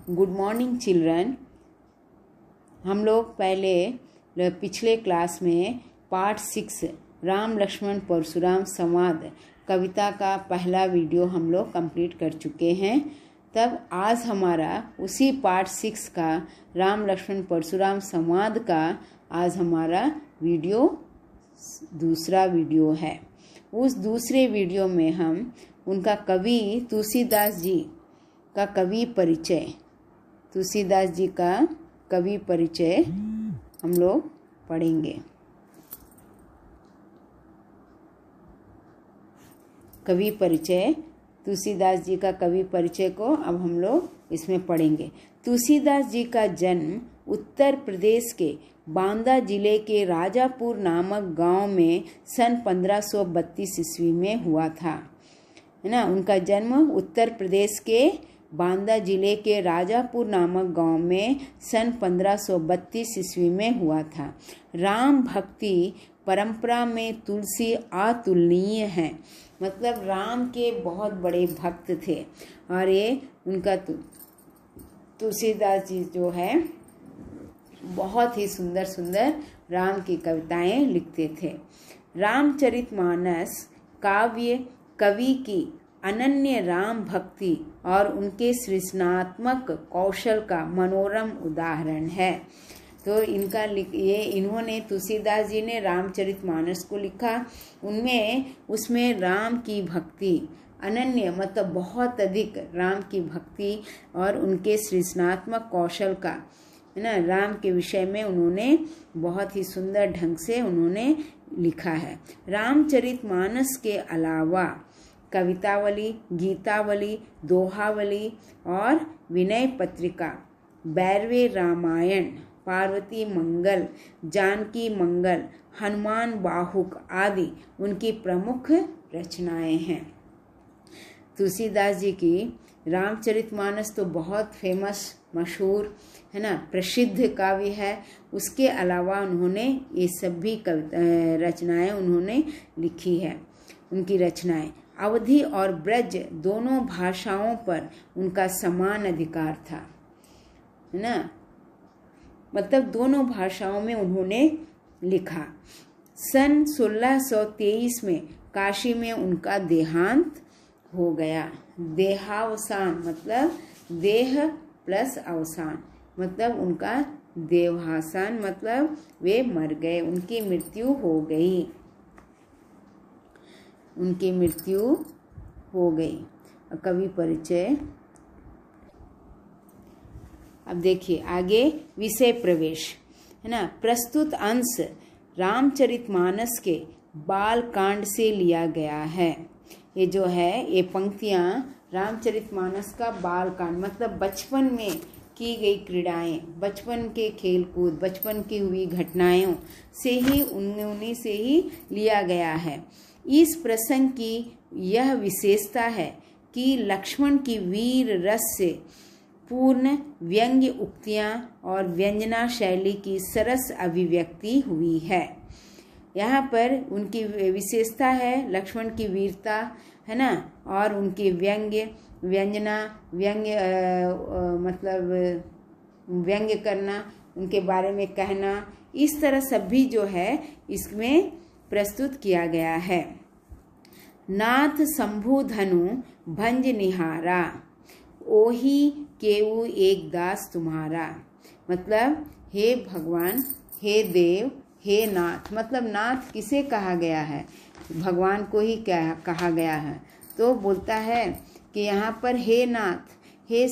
Good morning children. हम लोग पहले पिछले क्लास में पार्ट 6 राम लक्ष्मण परशुराम संवाद कविता का पहला वीडियो हम लोग कंप्लीट कर चुके हैं। तब आज हमारा उसी पार्ट 6 का राम लक्ष्मण परशुराम संवाद का आज हमारा वीडियो दूसरा वीडियो है। उस दूसरे वीडियो में हम उनका कवि तुलसीदास जी का कवि परिचय हम लोग पढ़ेंगे। कवि परिचय, तुलसीदास जी का कवि परिचय को अब हम लोग इसमें पढ़ेंगे। तुलसीदास जी का जन्म उत्तर प्रदेश के बांदा जिले के राजापुर नामक गांव में सन 1532 ईस्वी में हुआ था, है ना। उनका जन्म उत्तर प्रदेश के बांदा जिले के राजापुर नामक गांव में सन 1532 ईस्वी में हुआ था। राम भक्ति परंपरा में तुलसी अतुलनीय है, मतलब राम के बहुत बड़े भक्त थे। और ये उनका तुलसीदास जी जो है बहुत ही सुंदर सुंदर राम की कविताएं लिखते थे। रामचरितमानस काव्य कवि की अनन्य राम भक्ति और उनके सृजनात्मक कौशल का मनोरम उदाहरण है। तो इन्होंने तुलसीदास जी ने रामचरितमानस को लिखा। उसमें राम की भक्ति अनन्य मतलब बहुत अधिक राम की भक्ति और उनके सृजनात्मक कौशल का, है ना, राम के विषय में उन्होंने बहुत ही सुंदर ढंग से उन्होंने लिखा है। रामचरितमानस के अलावा कवितावली, गीतावली, दोहावली और विनय पत्रिका, बैरवे रामायण, पार्वती मंगल, जानकी मंगल, हनुमान बाहुक आदि उनकी प्रमुख रचनाएं हैं। तुलसीदास जी की रामचरितमानस तो बहुत फेमस, मशहूर, है ना, प्रसिद्ध काव्य है। उसके अलावा उन्होंने ये सब भी रचनाएं उन्होंने लिखी है। उनकी रचनाएं अवधी और ब्रज दोनों भाषाओं पर उनका समान अधिकार था, है ना, मतलब दोनों भाषाओं में उन्होंने लिखा। सन 1623 में काशी में उनका देहांत हो गया। देहावसान मतलब देह प्लस अवसान, मतलब उनका देहावसान मतलब वे मर गए, उनकी मृत्यु हो गई। कवि परिचय। अब देखिए आगे विषय प्रवेश, है ना। प्रस्तुत अंश रामचरितमानस के बाल कांड से लिया गया है। ये जो है ये पंक्तियां रामचरितमानस का बाल कांड मतलब बचपन में की गई क्रीड़ाएं, बचपन के खेल कूद, बचपन की हुई घटनाओं से ही उन्हीं से ही लिया गया है। इस प्रसंग की यह विशेषता है कि लक्ष्मण की वीर रस से पूर्ण व्यंग्य उक्तियां और व्यंजना शैली की सरस अभिव्यक्ति हुई है। यहाँ पर उनकी विशेषता है लक्ष्मण की वीरता, है ना, और उनकी व्यंजना मतलब व्यंग्य करना, उनके बारे में कहना, इस तरह सब भी जो है इसमें प्रस्तुत किया गया है। नाथ शंभु धनु भंज निहारा, ओही केऊ एक दास तुम्हारा, मतलब हे भगवान, हे देव, हे नाथ, मतलब नाथ किसे कहा गया है, भगवान को ही क्या कहा गया है। तो बोलता है कि यहाँ पर हे नाथ, हे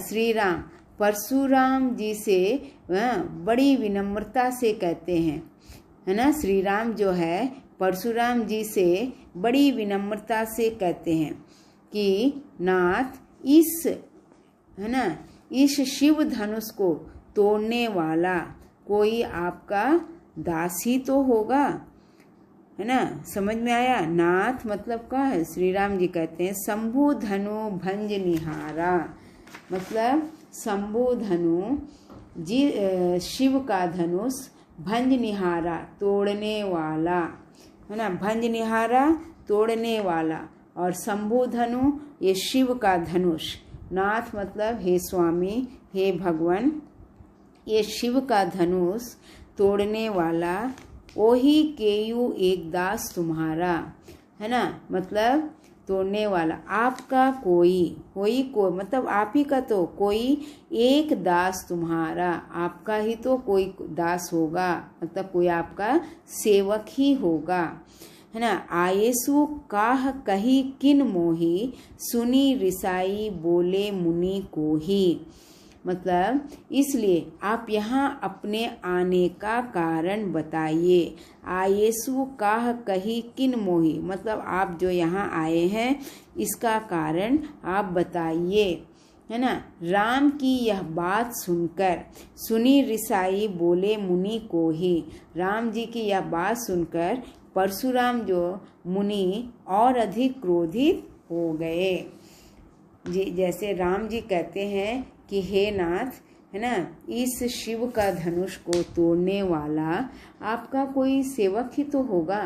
श्री राम परशुराम जी से बड़ी विनम्रता से कहते हैं, है ना। श्री राम जो है परशुराम जी से बड़ी विनम्रता से कहते हैं कि नाथ इस शिव धनुष को तोड़ने वाला कोई आपका दास ही तो होगा, है ना। समझ में आया। नाथ मतलब क्या है, श्री राम जी कहते हैं शंभु धनु भंज निहारा, मतलब शंभु धनु जी शिव का धनुष, भंज निहारा तोड़ने वाला, है ना, भंज निहारा तोड़ने वाला, और शंभु धनु ये शिव का धनुष, नाथ मतलब हे स्वामी, हे भगवान, ये शिव का धनुष तोड़ने वाला, ओही केयू एक दास तुम्हारा, है ना, मतलब तोड़ने वाला आपका कोई मतलब आप ही का तो कोई एक दास तुम्हारा, आपका ही तो कोई दास होगा, मतलब कोई आपका सेवक ही होगा, है ना। आयेसु काह कही किन मोही, सुनी रिसाई बोले मुनि को ही, मतलब इसलिए आप यहाँ अपने आने का कारण बताइए। आयेसु काह कही किन मोही, मतलब आप जो यहाँ आए हैं इसका कारण आप बताइए, है ना। राम की यह बात सुनकर, सुनी रिसाई बोले मुनि को ही, राम जी की यह बात सुनकर परशुराम जो मुनि और अधिक क्रोधित हो गए। जी, जैसे राम जी कहते हैं कि हे नाथ, है ना, इस शिव का धनुष को तोड़ने वाला आपका कोई सेवक ही तो होगा।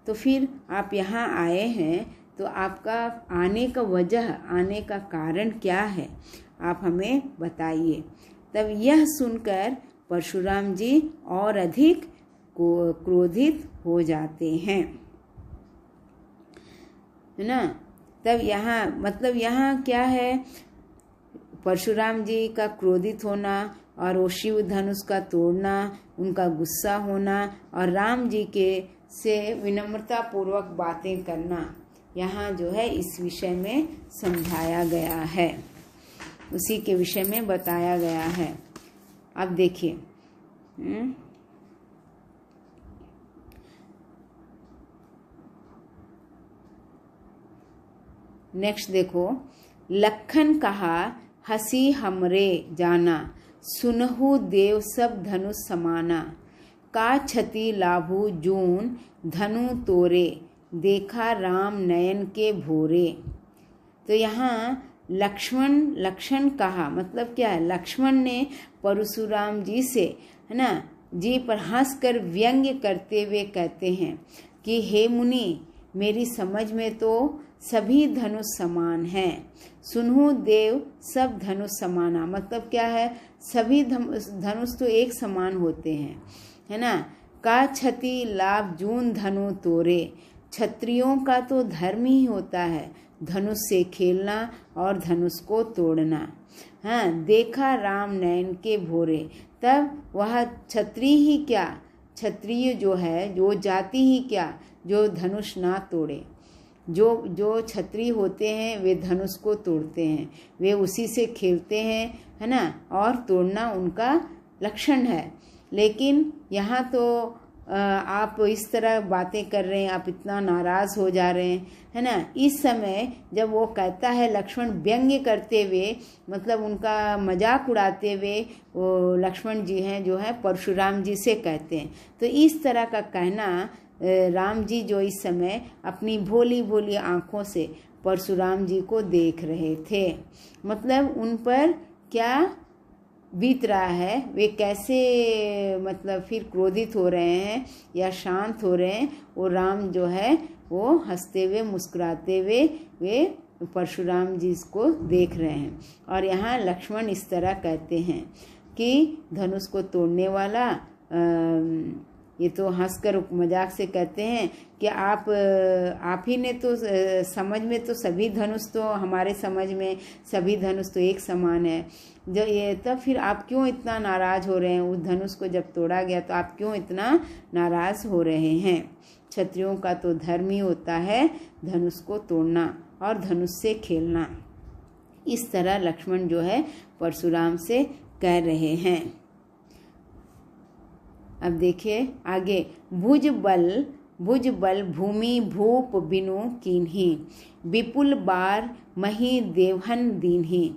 तो फिर आप यहाँ आए हैं तो आपका आने का वजह, आने का कारण क्या है, आप हमें बताइए। तब यह सुनकर परशुराम जी और अधिक क्रोधित हो जाते हैं, है ना। तब यहाँ मतलब यहाँ क्या है, परशुराम जी का क्रोधित होना और वो शिव धनुष का तोड़ना, उनका गुस्सा होना और राम जी के से विनम्रता पूर्वक बातें करना, यहाँ जो है इस विषय में समझाया गया है, उसी के विषय में बताया गया है। अब देखिए, नेक्स्ट देखो, लखन कहा हसी हमरे जाना, सुनहु देव सब धनुष समाना, का छति लाभु जून धनु तोरे, देखा राम नयन के भोरे। तो यहाँ लक्ष्मण कहा मतलब क्या है, लक्ष्मण ने परशुराम जी से, है ना, जी पर हंसकर व्यंग्य करते हुए कहते हैं कि हे मुनि, मेरी समझ में तो सभी धनुष समान हैं, सुनहु देव सब धनुष समाना, मतलब क्या है, सभी धनुष तो एक समान होते हैं, है ना। का छति लाभ जून धनु तोरे, क्षत्रियों का तो धर्म ही होता है धनुष से खेलना और धनुष को तोड़ना। हाँ, देखा राम नयन के भोरे, तब वह क्षत्रिय ही क्या, क्षत्रिय जो है, जो जाति ही क्या, जो धनुष ना तोड़े, जो क्षत्रिय होते हैं वे धनुष को तोड़ते हैं, वे उसी से खेलते हैं, है ना, और तोड़ना उनका लक्षण है। लेकिन यहाँ तो आप इस तरह बातें कर रहे हैं, आप इतना नाराज हो जा रहे हैं, है ना। इस समय जब वो कहता है, लक्ष्मण व्यंग्य करते हुए, मतलब उनका मजाक उड़ाते हुए वो लक्ष्मण जी हैं जो है परशुराम जी से कहते हैं, तो इस तरह का कहना राम जी जो इस समय अपनी भोली भोली आँखों से परशुराम जी को देख रहे थे, मतलब उन पर क्या बीत रहा है, वे कैसे मतलब फिर क्रोधित हो रहे हैं या शांत हो रहे हैं, वो राम जो है वो हंसते हुए मुस्कुराते हुए वे परशुराम जी को देख रहे हैं। और यहाँ लक्ष्मण इस तरह कहते हैं कि धनुष को तोड़ने वाला, ये तो हंसकर मजाक से कहते हैं कि आप ही ने तो समझ में तो सभी धनुष तो हमारे समझ में सभी धनुष तो एक समान है, जो ये तब फिर आप क्यों इतना नाराज हो रहे हैं, उस धनुष को जब तोड़ा गया तो आप क्यों इतना नाराज हो रहे हैं। क्षत्रियों का तो धर्म ही होता है धनुष को तोड़ना और धनुष से खेलना। इस तरह लक्ष्मण जो है परशुराम से कह रहे हैं। अब देखिए आगे, भुज बल भूमि भूप बिनु कीन्ही, विपुल बार मही देवहन दीन्ही,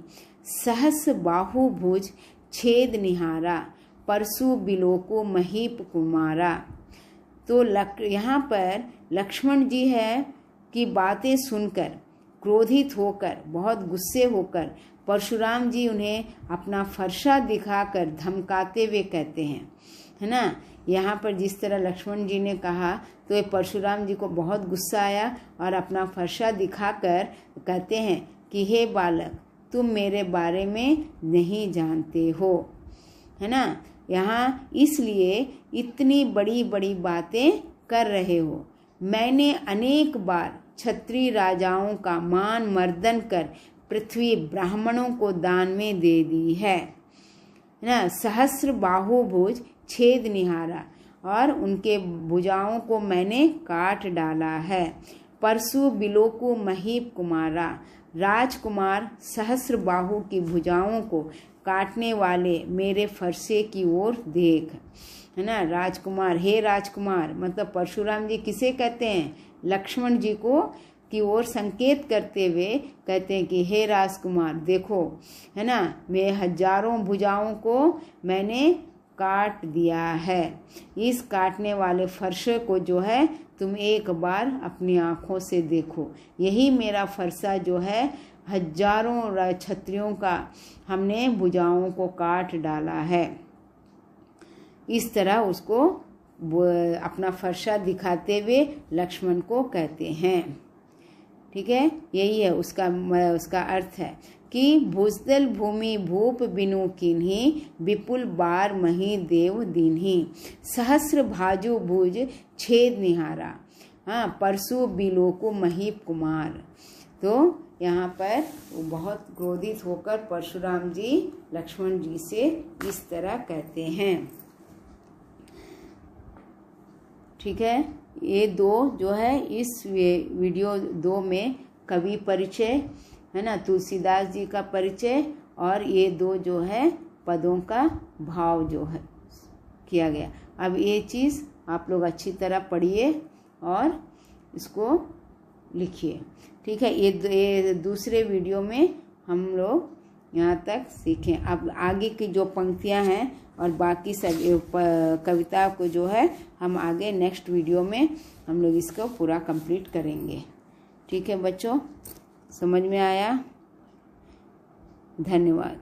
सहस बाहु भुज छेद निहारा, परशु बिलोको महीप कुमारा। तो यहाँ पर लक्ष्मण जी है की बातें सुनकर क्रोधित होकर, बहुत गुस्से होकर परशुराम जी उन्हें अपना फरसा दिखाकर धमकाते हुए कहते हैं, है ना। यहाँ पर जिस तरह लक्ष्मण जी ने कहा तो ये परशुराम जी को बहुत गुस्सा आया और अपना फरसा दिखाकर कहते हैं कि हे बालक, तुम मेरे बारे में नहीं जानते हो, है ना। यहाँ इसलिए इतनी बड़ी बड़ी बातें कर रहे हो। मैंने अनेक बार क्षत्रिय राजाओं का मान मर्दन कर पृथ्वी ब्राह्मणों को दान में दे दी है ना। सहस्र बाहुभुज छेद निहारा, और उनके भुजाओं को मैंने काट डाला है। परशु बिलोकु महीप कुमारा, राजकुमार सहस्र बाहु की भुजाओं को काटने वाले मेरे फरसे की ओर देख, है ना। राजकुमार, हे राजकुमार, मतलब परशुराम जी किसे कहते हैं? लक्ष्मण जी को की ओर संकेत करते हुए कहते हैं कि हे राजकुमार देखो, है ना, मैं हजारों भुजाओं को मैंने काट दिया है। इस काटने वाले फरसे को जो है तुम एक बार अपनी आंखों से देखो। यही मेरा फरसा जो है हजारों क्षत्रियों का हमने भुजाओं को काट डाला है। इस तरह उसको अपना फरसा दिखाते हुए लक्ष्मण को कहते हैं। ठीक है, यही है उसका अर्थ है कि भुजदल भूमि भूप बिनु किन्ही, विपुल बार मही देव दीन्ही, सहस्र भाजु भुज छेद निहारा, हाँ, परशु बिलोकु महीप कुमार। तो यहाँ पर वो बहुत क्रोधित होकर परशुराम जी लक्ष्मण जी से इस तरह कहते हैं। ठीक है, ये दो जो है इस वीडियो 2 में कवि परिचय, है ना, तुलसीदास जी का परिचय, और ये 2 जो है पदों का भाव जो है किया गया। अब ये चीज़ आप लोग अच्छी तरह पढ़िए और इसको लिखिए। ठीक है, ये दूसरे वीडियो में हम लोग यहाँ तक सीखें। अब आगे की जो पंक्तियाँ हैं और बाकी सब कविता को जो है हम आगे नेक्स्ट वीडियो में हम लोग इसको पूरा कंप्लीट करेंगे। ठीक है बच्चों, समझ में आया? धन्यवाद।